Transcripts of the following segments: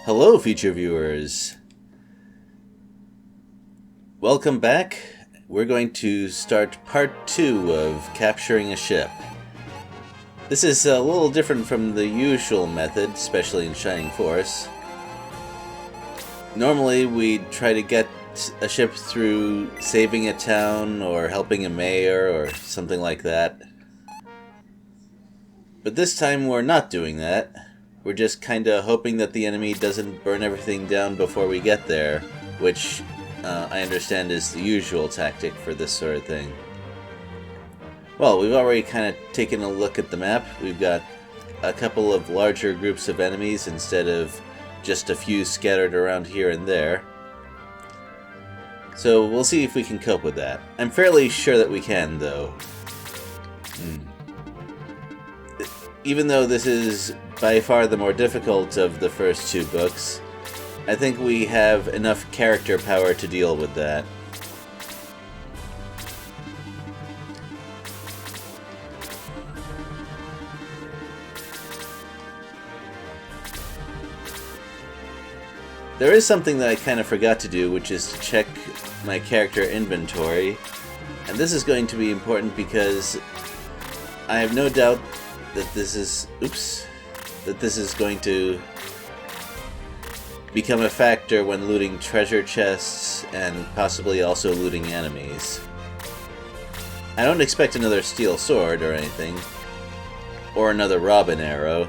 Hello, future viewers. Welcome back. We're going to start part 2 of capturing a ship. This is a little different from the usual method, especially in Shining Force. Normally, we try to get a ship through saving a town or helping a mayor or something like that. But this time, we're not doing that. We're just kinda hoping that the enemy doesn't burn everything down before we get there, which I understand is the usual tactic for this sort of thing. Well, we've already kind of taken a look at the map. We've got a couple of larger groups of enemies instead of just a few scattered around here and there. So we'll see if we can cope with that. I'm fairly sure that we can, though. Even though this is by far the more difficult of the first two books, I think we have enough character power to deal with that. There is something that I kind of forgot to do, which is to check my character inventory. And this is going to be important because I have no doubt that this is going to become a factor when looting treasure chests and possibly also looting enemies. I don't expect another steel sword or anything, or another Robin arrow,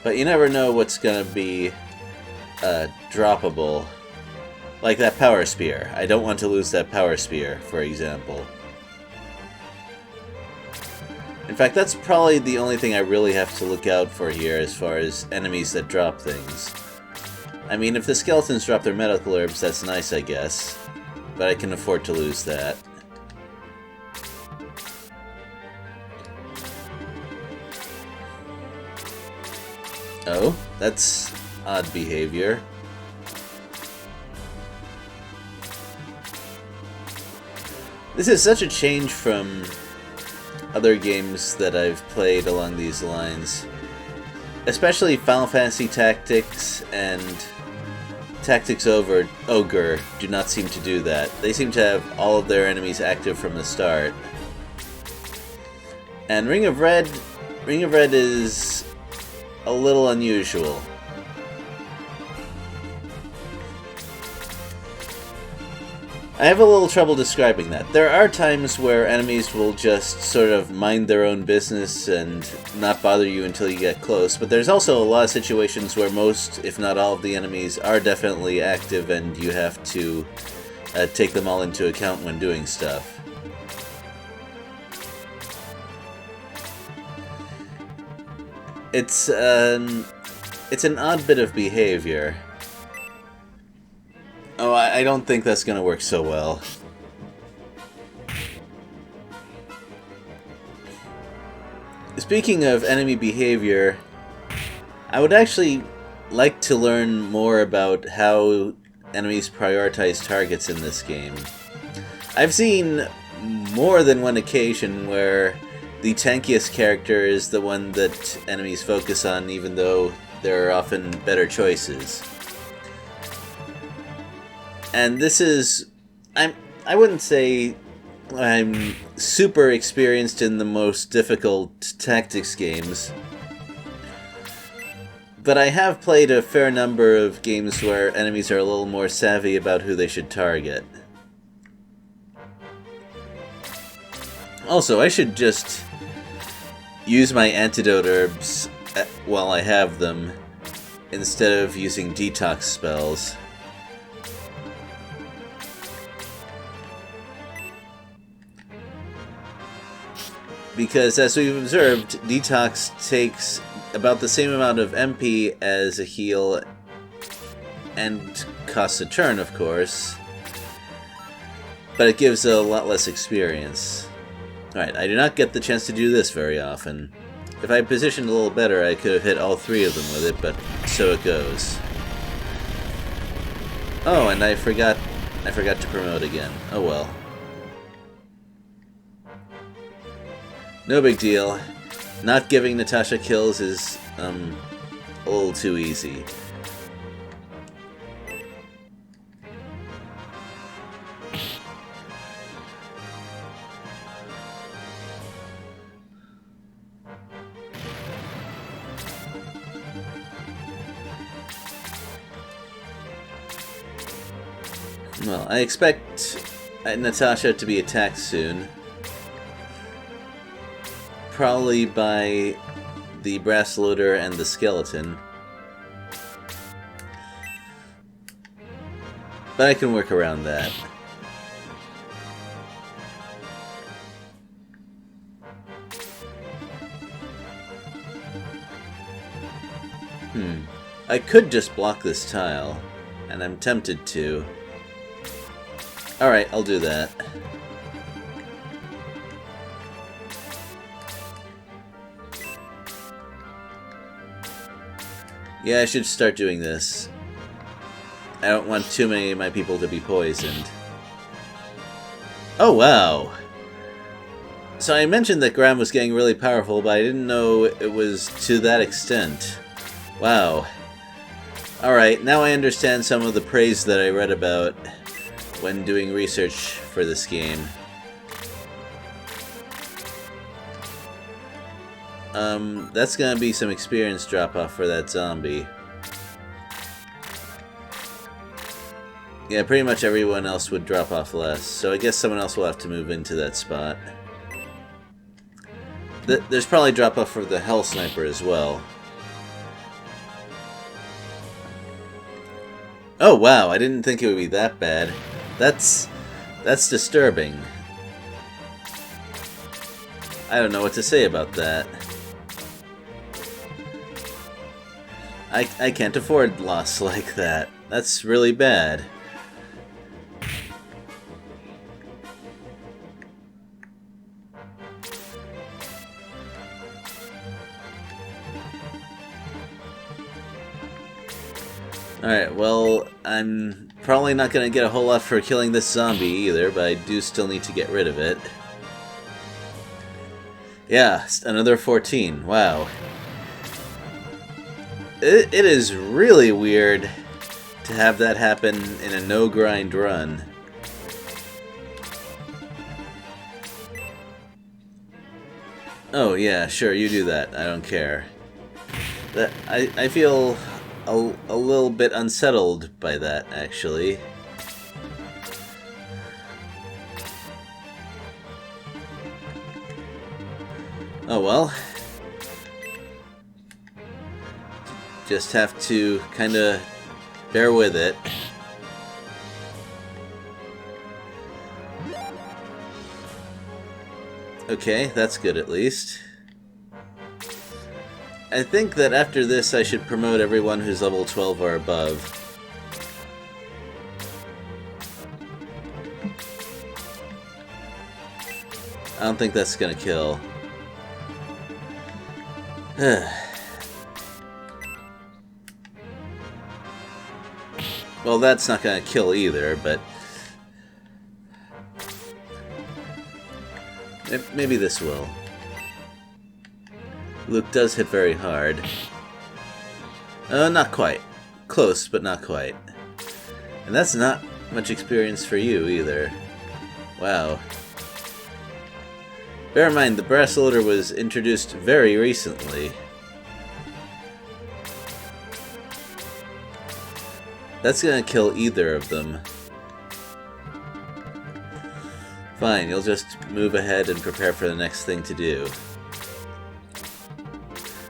but you never know what's gonna be droppable. Like that power spear. I don't want to lose that power spear, for example. In fact, that's probably the only thing I really have to look out for here as far as enemies that drop things. I mean, if the skeletons drop their medical herbs, that's nice, I guess. But I can afford to lose that. Oh, that's odd behavior. This is such a change from other games that I've played along these lines. Especially Final Fantasy Tactics and Tactics Ogre do not seem to do that. They seem to have all of their enemies active from the start. And Ring of Red is a little unusual. I have a little trouble describing that. There are times where enemies will just sort of mind their own business and not bother you until you get close, but there's also a lot of situations where most, if not all, of the enemies are definitely active and you have to take them all into account when doing stuff. It's an odd bit of behavior. Oh, I don't think that's gonna work so well. Speaking of enemy behavior, I would actually like to learn more about how enemies prioritize targets in this game. I've seen more than one occasion where the tankiest character is the one that enemies focus on, even though there are often better choices. And this is... I wouldn't say I'm super experienced in the most difficult tactics games, but I have played a fair number of games where enemies are a little more savvy about who they should target. Also, I should just use my antidote herbs while I have them, instead of using detox spells. Because, as we've observed, Detox takes about the same amount of MP as a heal, and costs a turn, of course, but it gives a lot less experience. Alright, I do not get the chance to do this very often. If I positioned a little better, I could have hit all three of them with it, but so it goes. Oh, and I forgot to promote again. Oh well. No big deal. Not giving Natasha kills is a little too easy. Well, I expect Natasha to be attacked soon. Probably by the brass loader and the skeleton. But I can work around that. I could just block this tile, and I'm tempted to. Alright, I'll do that. Yeah, I should start doing this. I don't want too many of my people to be poisoned. Oh, wow! So I mentioned that Gram was getting really powerful, but I didn't know it was to that extent. Wow. Alright, now I understand some of the praise that I read about when doing research for this game. That's gonna be some experience drop-off for that zombie. Yeah, pretty much everyone else would drop off less, so I guess someone else will have to move into that spot. There's probably drop-off for the Hell Sniper as well. Oh wow, I didn't think it would be that bad. That's disturbing. I don't know what to say about that. I can't afford loss like that. That's really bad. Alright, well, I'm probably not going to get a whole lot for killing this zombie either, but I do still need to get rid of it. Yeah, another 14. Wow. It is really weird to have that happen in a no-grind run. Oh yeah, sure, you do that. I don't care. I feel a little bit unsettled by that, actually. Oh well. Just have to kind of bear with it. Okay, that's good at least. I think that after this I should promote everyone who's level 12 or above. I don't think that's gonna kill. Well, that's not gonna kill either, but maybe this will. Luke does hit very hard. Not quite. Close, but not quite. And that's not much experience for you either. Wow. Bear in mind, the brass loader was introduced very recently. That's gonna kill either of them. Fine, you'll just move ahead and prepare for the next thing to do.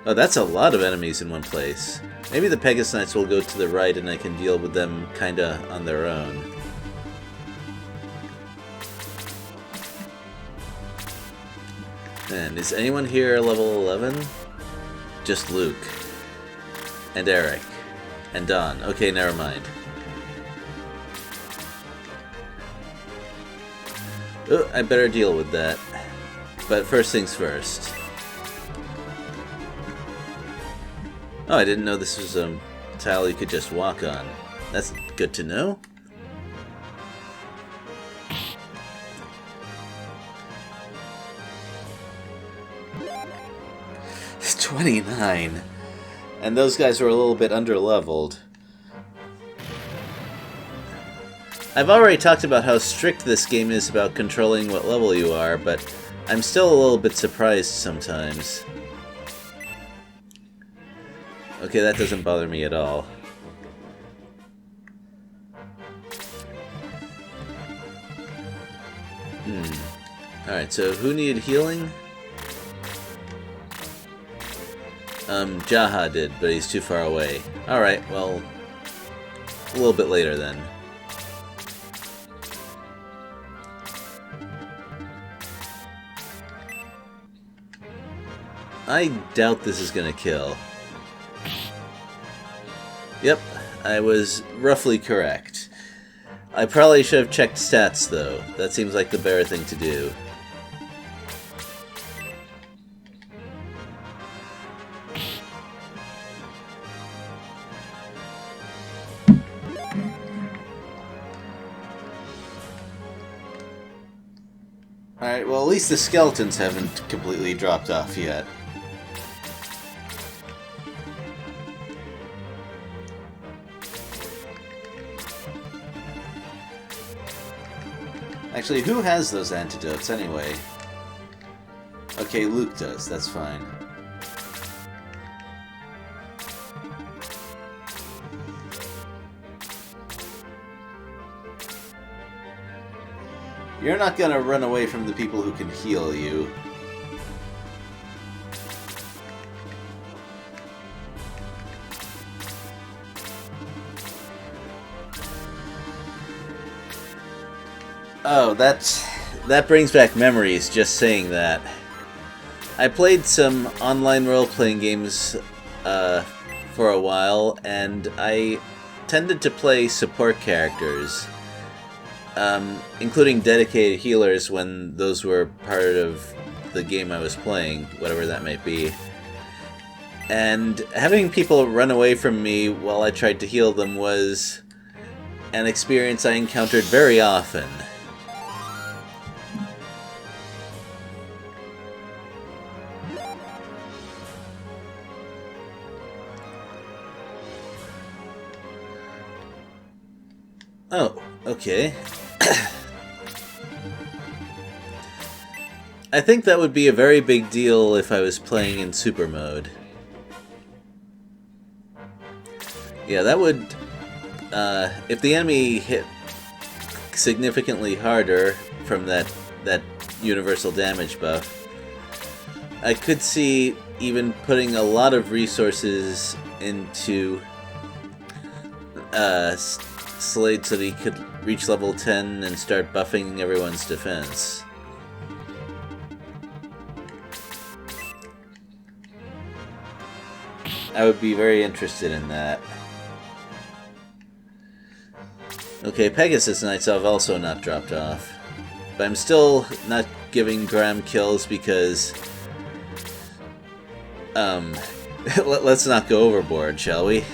Oh, that's a lot of enemies in one place. Maybe the Pegasus Knights will go to the right and I can deal with them kinda on their own. And is anyone here level 11? Just Luke. And Eric. And Don. Okay, never mind. Oh, I better deal with that. But first things first. Oh, I didn't know this was a tile you could just walk on. That's good to know. It's 29. And those guys were a little bit under-leveled. I've already talked about how strict this game is about controlling what level you are, but I'm still a little bit surprised sometimes. Okay, that doesn't bother me at all. Alright, so who needed healing? Jaha did, but he's too far away. Alright, well, a little bit later then. I doubt this is gonna kill. Yep, I was roughly correct. I probably should have checked stats, though. That seems like the better thing to do. Alright, well at least the skeletons haven't completely dropped off yet. Actually, who has those antidotes anyway? Okay, Luke does, that's fine. You're not gonna run away from the people who can heal you. Oh, that brings back memories, just saying that. I played some online role-playing games for a while, and I tended to play support characters, including dedicated healers when those were part of the game I was playing, whatever that might be. And having people run away from me while I tried to heal them was an experience I encountered very often. Oh, okay. I think that would be a very big deal if I was playing in super mode. Yeah, that would... if the enemy hit significantly harder from that universal damage buff, I could see even putting a lot of resources into Slade so that he could reach level 10 and start buffing everyone's defense. I would be very interested in that. Okay, Pegasus Knights have also not dropped off. But I'm still not giving Graham kills because... let's not go overboard, shall we?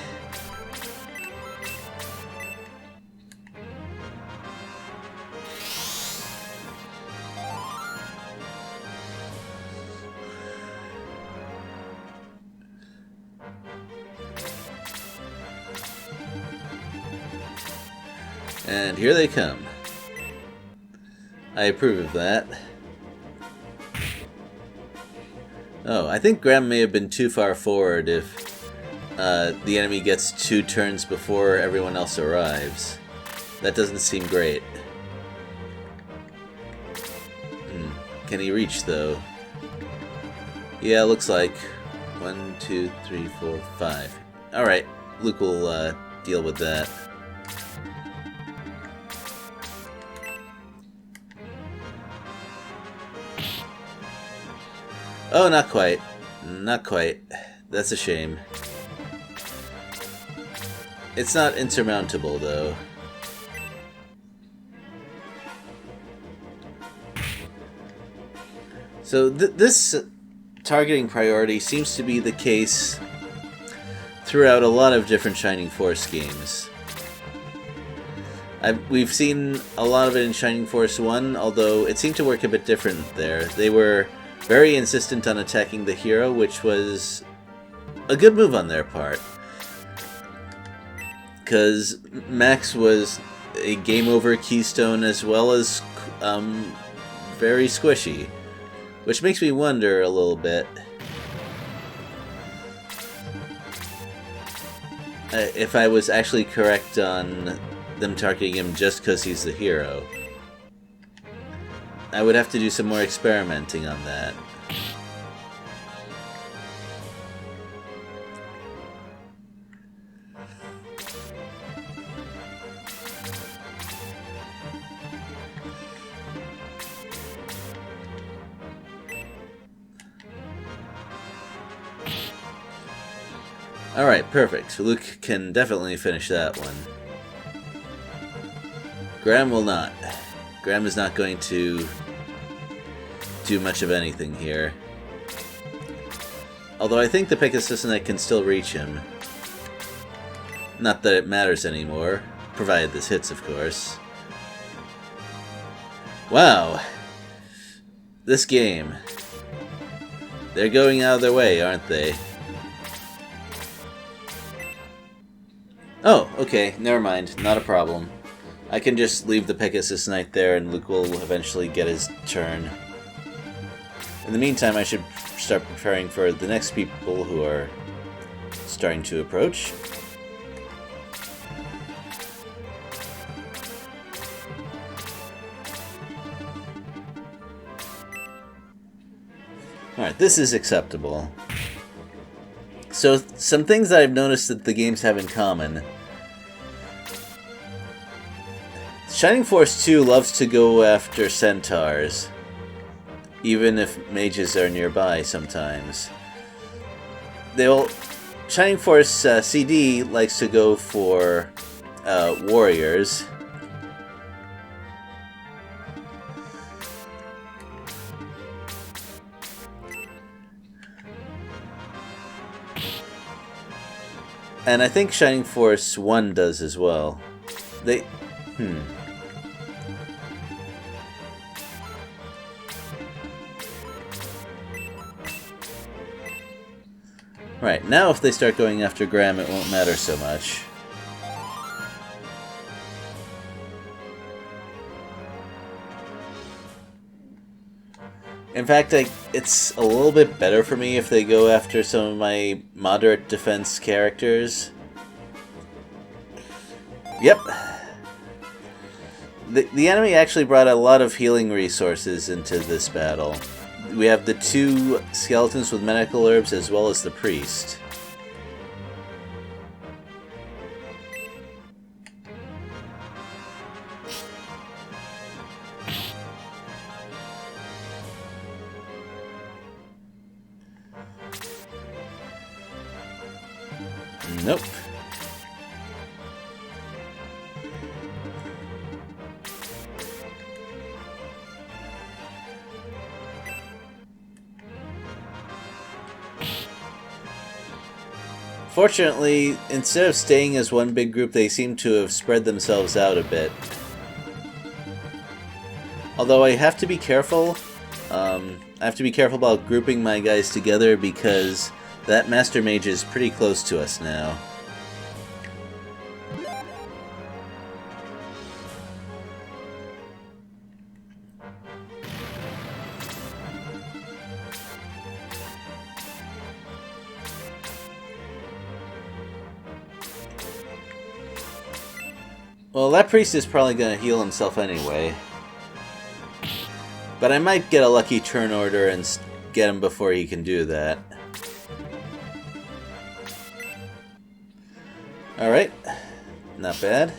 And here they come. I approve of that. Oh, I think Graham may have been too far forward if the enemy gets 2 turns before everyone else arrives. That doesn't seem great. Can he reach, though? Yeah, looks like. 1, 2, 3, 4, 5. Alright, Luke will deal with that. Oh, not quite. Not quite. That's a shame. It's not insurmountable, though. So this targeting priority seems to be the case throughout a lot of different Shining Force games. We've seen a lot of it in Shining Force 1, although it seemed to work a bit different there. They were very insistent on attacking the hero, which was a good move on their part. Because Max was a game-over keystone as well as very squishy. Which makes me wonder a little bit if I was actually correct on them targeting him just because he's the hero. I would have to do some more experimenting on that. Alright, perfect. Luke can definitely finish that one. Graham will not. Graham is not going to do much of anything here. Although I think the Pickassissinite can still reach him. Not that it matters anymore, provided this hits, of course. Wow! This game. They're going out of their way, aren't they? Oh, okay, never mind, not a problem. I can just leave the Pickassissinite there and Luke will eventually get his turn. In the meantime, I should start preparing for the next people who are starting to approach. Alright, this is acceptable. So, some things that I've noticed that the games have in common. Shining Force 2 loves to go after centaurs, even if mages are nearby sometimes. Shining Force CD likes to go for warriors. And I think Shining Force 1 does as well. Right, now if they start going after Graham, it won't matter so much. In fact, it's a little bit better for me if they go after some of my moderate defense characters. Yep. The enemy actually brought a lot of healing resources into this battle. We have the 2 skeletons with medical herbs as well as the priest. Nope. Fortunately, instead of staying as one big group, they seem to have spread themselves out a bit. Although I have to be careful. I have to be careful about grouping my guys together because that Master Mage is pretty close to us now. Well, that priest is probably going to heal himself anyway. But I might get a lucky turn order and get him before he can do that. Alright. Not bad.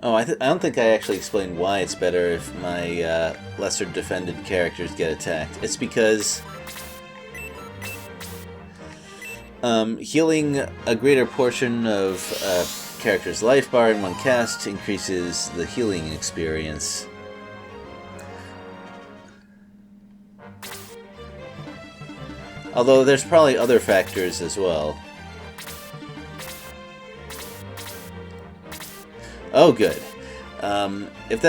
Oh, I don't think I actually explained why it's better if my lesser defended characters get attacked. It's because healing a greater portion of a character's life bar in one cast increases the healing experience. Although there's probably other factors as well. Oh, good. If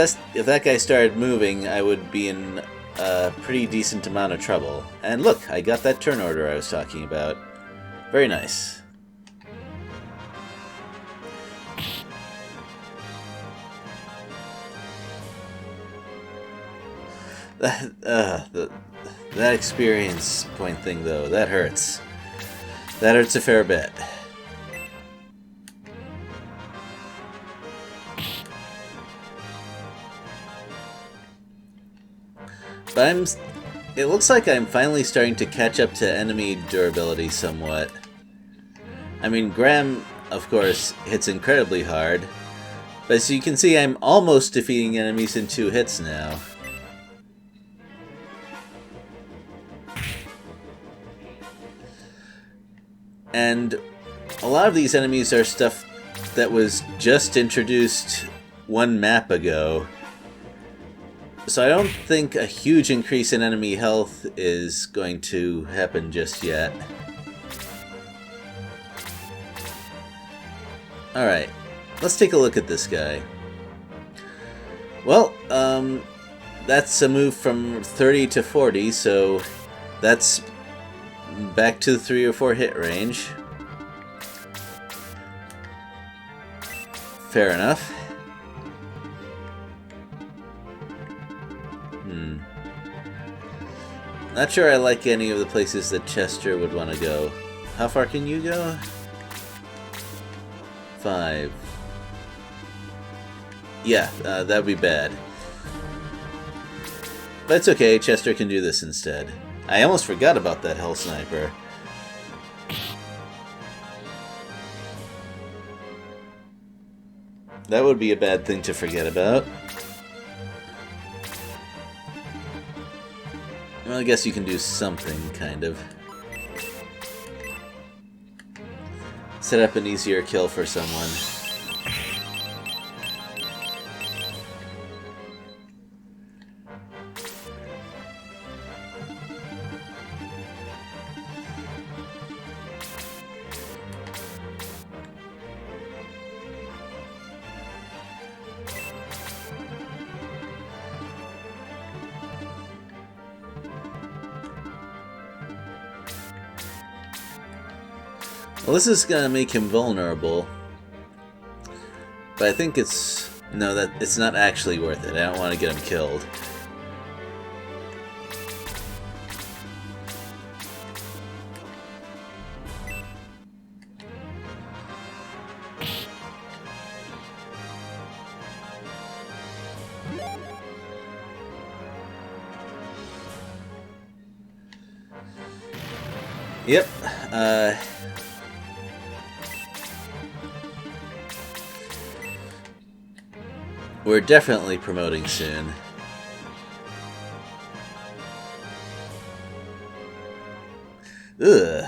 that guy started moving, I would be in a pretty decent amount of trouble. And look, I got that turn order I was talking about. Very nice. That experience point thing, though, that hurts. That hurts a fair bit. But it looks like I'm finally starting to catch up to enemy durability somewhat. I mean, Graham, of course, hits incredibly hard. But as you can see, I'm almost defeating enemies in 2 hits now. And a lot of these enemies are stuff that was just introduced 1 map ago. So I don't think a huge increase in enemy health is going to happen just yet. Alright, let's take a look at this guy. Well, that's a move from 30 to 40, so that's back to the 3 or 4 hit range. Fair enough. Not sure I like any of the places that Chester would want to go. How far can you go? 5. Yeah, that'd be bad. But it's okay, Chester can do this instead. I almost forgot about that Hell Sniper. That would be a bad thing to forget about. Well, I guess you can do something, kind of. Set up an easier kill for someone. Well, this is gonna make him vulnerable, but I think it's not actually worth it. I don't want to get him killed. Yep. We're definitely promoting soon. Ugh.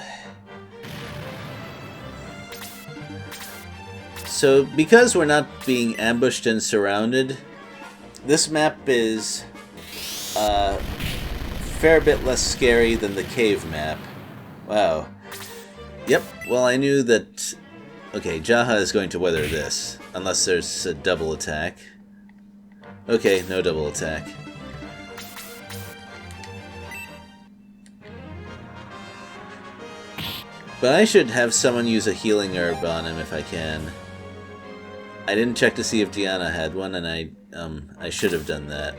So, because we're not being ambushed and surrounded, this map is a fair bit less scary than the cave map. Wow. Yep, well I knew that... Okay, Jaha is going to weather this, unless there's a double attack. Okay, no double attack. But I should have someone use a healing herb on him if I can. I didn't check to see if Diana had one, and I should have done that.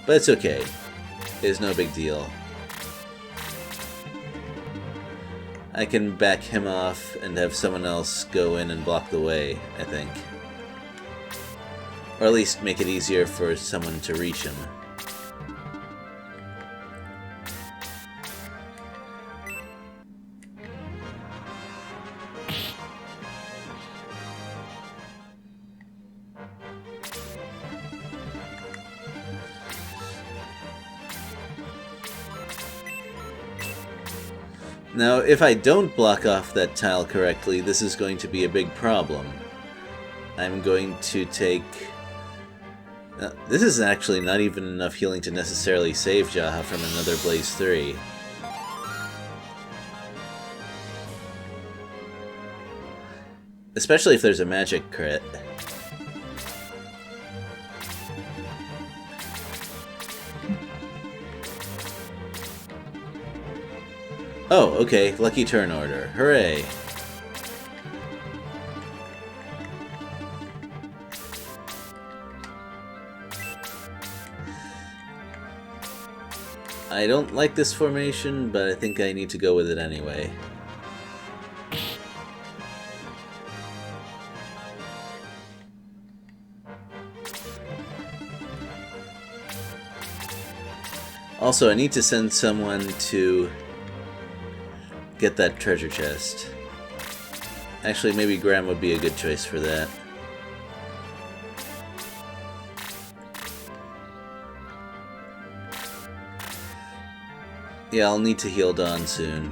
But it's okay. It's no big deal. I can back him off and have someone else go in and block the way, I think. Or at least make it easier for someone to reach him. Now, if I don't block off that tile correctly, this is going to be a big problem. I'm going to take... this is actually not even enough healing to necessarily save Jaha from another Blaze 3. Especially if there's a magic crit. Oh, okay, lucky turn order. Hooray! I don't like this formation, but I think I need to go with it anyway. Also, I need to send someone to get that treasure chest. Actually, maybe Graham would be a good choice for that. Yeah, I'll need to heal Dawn soon.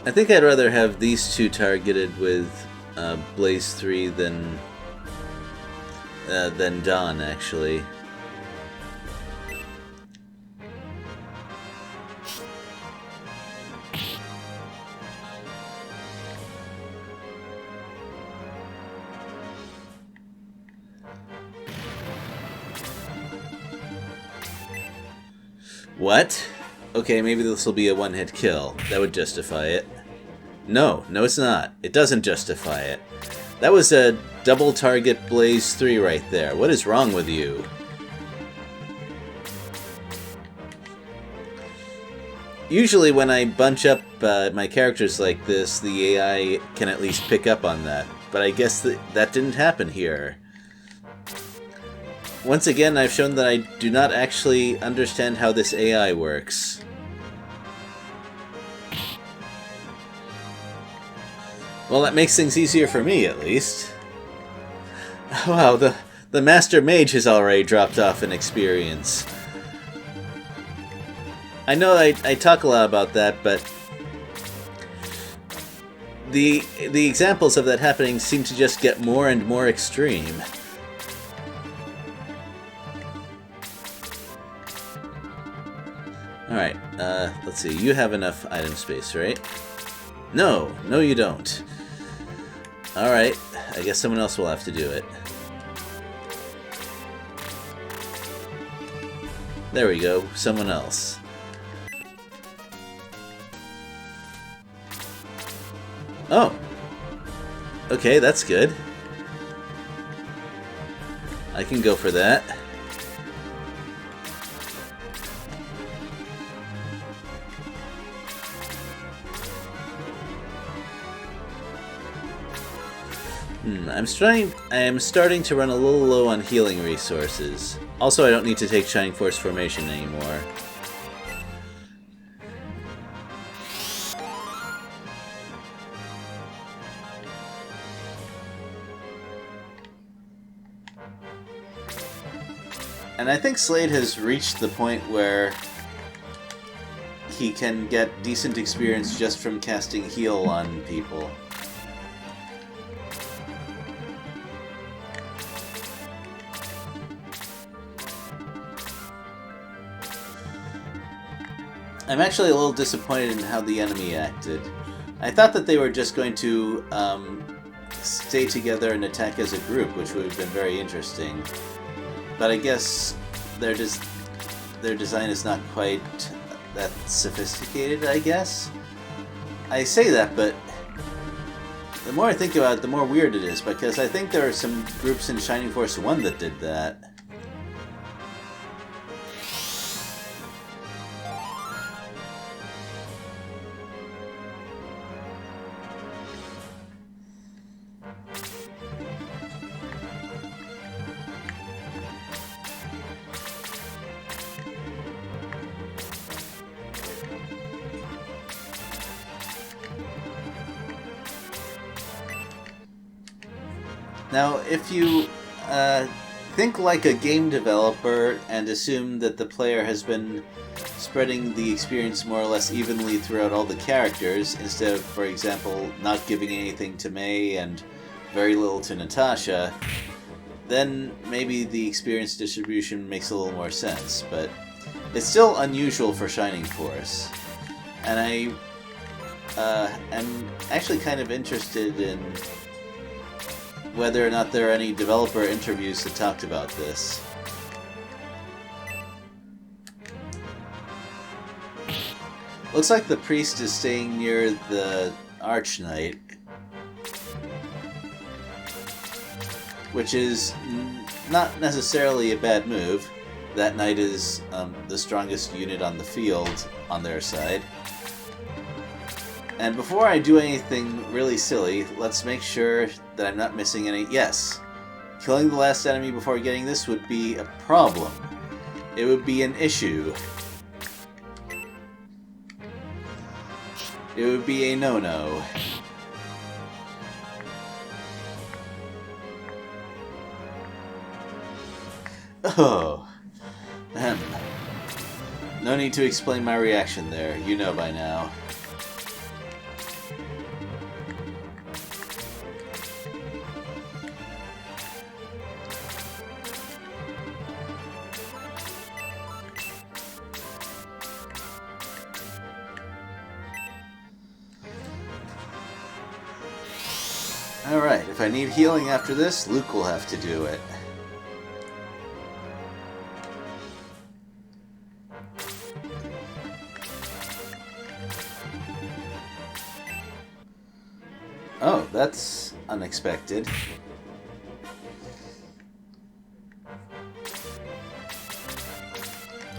I think I'd rather have these two targeted with Blaze 3 than Dawn, actually. What? Okay, maybe this will be a one-hit kill. That would justify it. No, it's not. It doesn't justify it. That was a double target Blaze 3 right there. What is wrong with you? Usually when I bunch up my characters like this, the AI can at least pick up on that. But I guess that didn't happen here. Once again, I've shown that I do not actually understand how this AI works. Well, that makes things easier for me, at least. Wow, the Master Mage has already dropped off in experience. I know I talk a lot about that, but the examples of that happening seem to just get more and more extreme. Alright, let's see. You have enough item space, right? No, you don't. Alright, I guess someone else will have to do it. There we go, someone else. Oh! Okay, that's good. I can go for that. I am starting to run a little low on healing resources. Also, I don't need to take Shining Force Formation anymore. And I think Slade has reached the point where he can get decent experience just from casting heal on people. I'm actually a little disappointed in how the enemy acted. I thought that they were just going to stay together and attack as a group, which would have been very interesting. But I guess their design is not quite that sophisticated, I guess? I say that, but the more I think about it, the more weird it is, because I think there are some groups in Shining Force 1 that did that. Now, if you think like a game developer and assume that the player has been spreading the experience more or less evenly throughout all the characters, instead of, for example, not giving anything to May and very little to Natasha, then maybe the experience distribution makes a little more sense, but it's still unusual for Shining Force. And I am actually kind of interested in whether or not there are any developer interviews that talked about this. Looks like the priest is staying near the Arch Knight, which is not necessarily a bad move. That knight is the strongest unit on the field on their side. And before I do anything really silly, let's make sure that I'm not missing any... Yes! Killing the last enemy before getting this would be a problem. It would be an issue. It would be a no-no. Oh. No need to explain my reaction there. You know by now. Alright, if I need healing after this, Luke will have to do it. Oh, that's unexpected.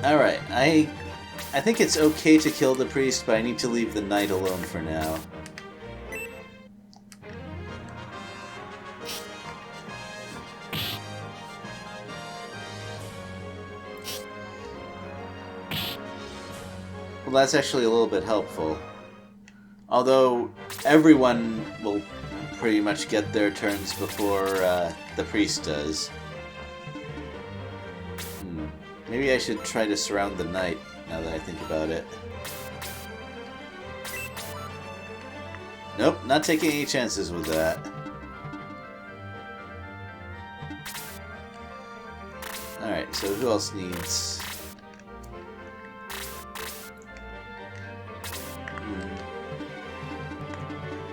Alright, I think it's okay to kill the priest, but I need to leave the knight alone for now. Well, that's actually a little bit helpful. Although, everyone will pretty much get their turns before the priest does. Maybe I should try to surround the knight, now that I think about it. Nope, not taking any chances with that. Alright, so who else needs...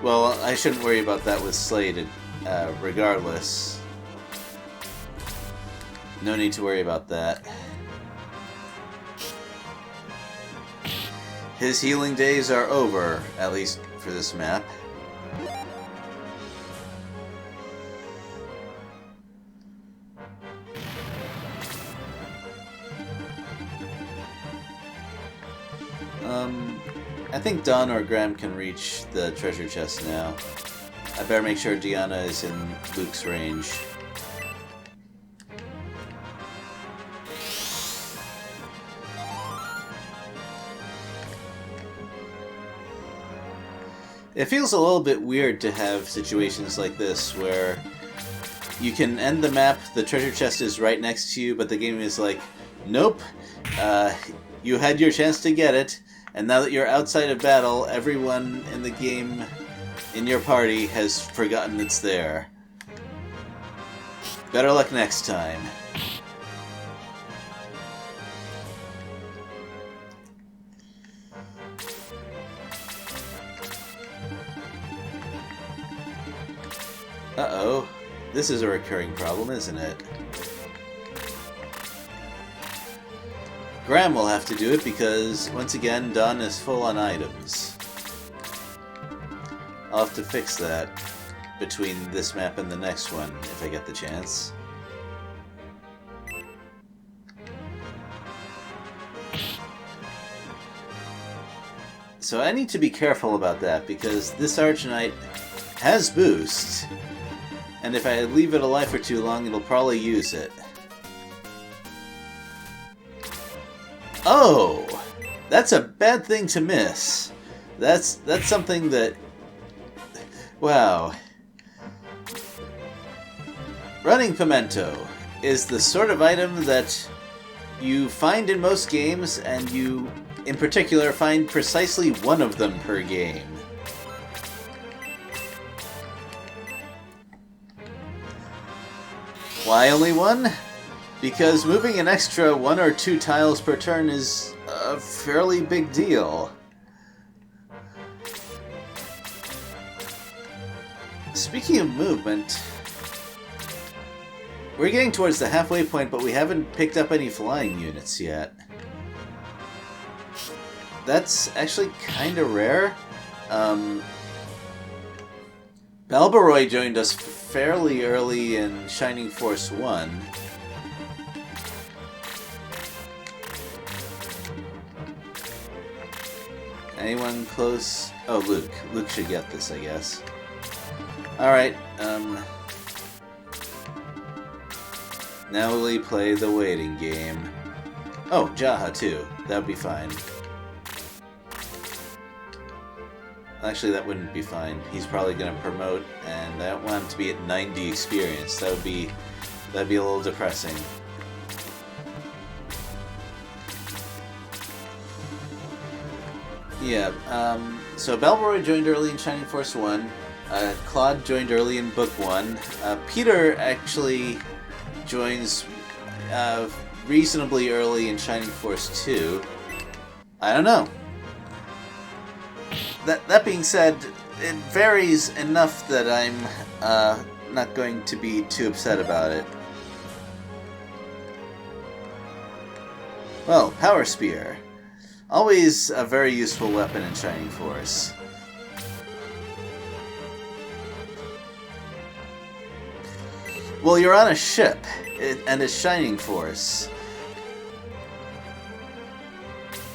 Well, I shouldn't worry about that with Slade, regardless. No need to worry about that. His healing days are over, at least for this map. I think Don or Graham can reach the treasure chest now. I better make sure Diana is in Luke's range. It feels a little bit weird to have situations like this where you can end the map, the treasure chest is right next to you, but the game is like, nope, you had your chance to get it, and now that you're outside of battle, everyone in the game, in your party, has forgotten it's there. Better luck next time. Uh-oh. This is a recurring problem, isn't it? Graham will have to do it because, once again, Don is full on items. I'll have to fix that between this map and the next one, if I get the chance. So I need to be careful about that, because this Archknight has boost, and if I leave it alive for too long, it'll probably use it. Oh! That's a bad thing to miss. That's something that... Wow. Running Pimento is the sort of item that you find in most games, and you, in particular, find precisely one of them per game. Why only one? Because moving an extra 1 or 2 tiles per turn is a fairly big deal. Speaking of movement, we're getting towards the halfway point, but we haven't picked up any flying units yet. That's actually kind of rare. Balbaroy joined us fairly early in Shining Force 1. Anyone close? Oh, Luke. Luke should get this, I guess. Alright, now we play the waiting game. Oh, Jaha, too. That would be fine. Actually, that wouldn't be fine. He's probably going to promote, and I don't want him to be at 90 experience. That'd be a little depressing. Yeah, so Balborough joined early in Shining Force 1. Claude joined early in Book 1. Peter actually joins reasonably early in Shining Force 2. I don't know. That being said, it varies enough that I'm not going to be too upset about it. Well, Power Spear. Always a very useful weapon in Shining Force. Well, you're on a ship, and it's Shining Force.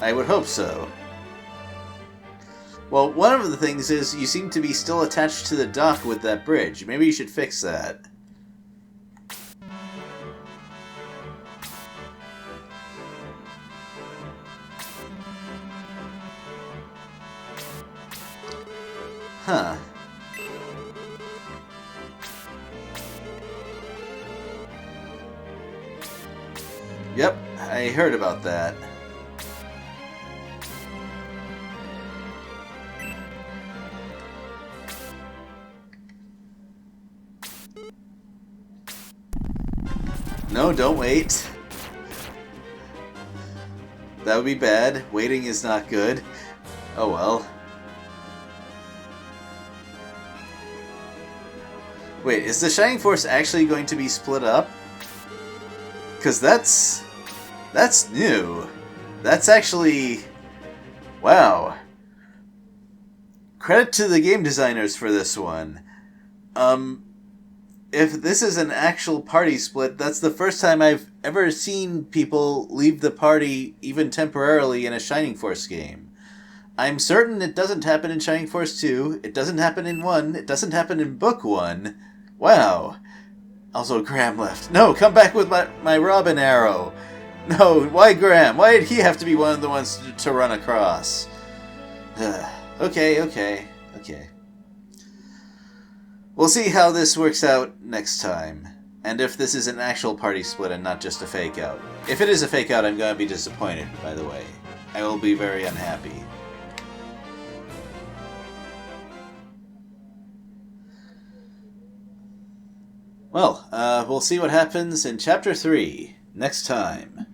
I would hope so. Well, one of the things is you seem to be still attached to the dock with that bridge. Maybe you should fix that. Huh. Yep, I heard about that. No, don't wait. That would be bad. Waiting is not good. Oh well. Wait, is the Shining Force actually going to be split up? Because that's new. That's actually... Wow. Credit to the game designers for this one. If this is an actual party split, that's the first time I've ever seen people leave the party, even temporarily, in a Shining Force game. I'm certain it doesn't happen in Shining Force 2, it doesn't happen in 1, it doesn't happen in Book 1. Wow. Also, Graham left. No, come back with my Robin arrow. No, why Graham? Why did he have to be one of the ones to run across? Okay. We'll see how this works out next time. And if this is an actual party split and not just a fake out. If it is a fake out, I'm going to be disappointed, by the way. I will be very unhappy. Well, we'll see what happens in Chapter 3 next time.